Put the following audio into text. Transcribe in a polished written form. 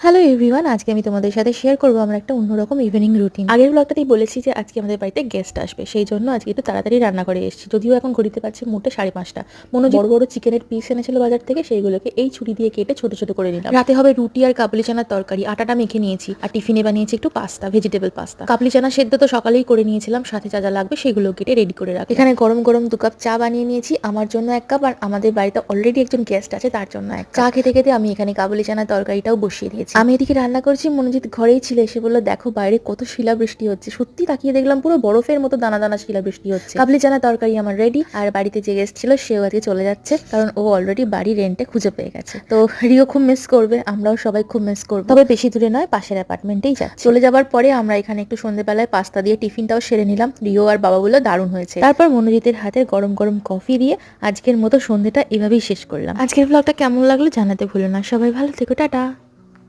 Hello everyone, আজকে আমি তোমাদের সাথে শেয়ার করবো আমার একটা অন্যরকম ইভিনিং রুটিন। আগের ব্লগটাতেই বলেছি যে আজকে আমাদের বাড়িতে গেস্ট আসবে, সেই জন্য আজকে একটু তাড়াতাড়ি রান্না করে এসেছি। যদিও এখন ঘড়িতে পাচ্ছে মোটে 5:30। বড় বড় চিকেনের পিস এনেছিল বাজার থেকে, সেইগুলোকে এই ছুরি দিয়ে কেটে ছোট ছোট করে নিলাম। রাতে হবে রুটি আর কাবলি চানার তরকারি। আটাটা মেখে নিয়েছি আর টিফিনে বানিয়েছি একটু পাস্তা, ভেজিটেবল পাস্তা। কাবলি চানা সেদ্ধ তো সকালেই করে নিয়েছিলাম, সাথে যা যা লাগবে সেগুলো কেটে রেডি করে রাখি। এখানে গরম গরম 2 কাপ চা বানিয়ে নিয়েছি, আমার জন্য 1 কাপ আর আমাদের বাড়িতে অলরেডি একজন গেস্ট আছে তার জন্য 1 কাপ। চা খেতে খেতে আমি এখানে কাবলি চানার তরকারিটাও বসিয়ে দিয়েছি। আমি এদিকে রান্না করছি, মনোজিৎ ঘরেই ছিল, এসে বললো দেখো বাইরে কত শিলাবৃষ্টি হচ্ছে। সত্যি তাকিয়ে দেখলাম পুরো বরফের মতো দানা দানা শিলাবৃষ্টি হচ্ছে। কাবলি চানা তরকারি আমার রেডি, আর বাড়িতে যে গেস্ট ছিল সেও আজকে চলে যাচ্ছে, কারণ ও অলরেডি বাড়ি রেন্টে খুঁজে পেয়ে গেছে। তো রিও খুব মিস করবে, আমরাও সবাই খুব মিস করবো। তবে বেশি দূরে নয়, পাশের অ্যাপার্টমেন্টেই যাচ্ছে। চলে যাবার পরে আমরা এখানে একটু সন্ধ্যেবেলায় পাস্তা দিয়ে টিফিনটাও সেরে নিলাম। রিও আর বাবা বললো দারুণ হয়েছে। তারপর মনোজিতের হাতের গরম গরম কফি দিয়ে আজকের মতো সন্ধ্যেটা এভাবেই শেষ করলাম। আজকের ব্লগটা কেমন লাগলো জানাতে ভুলো না। সবাই ভালো থেকো, টাটা।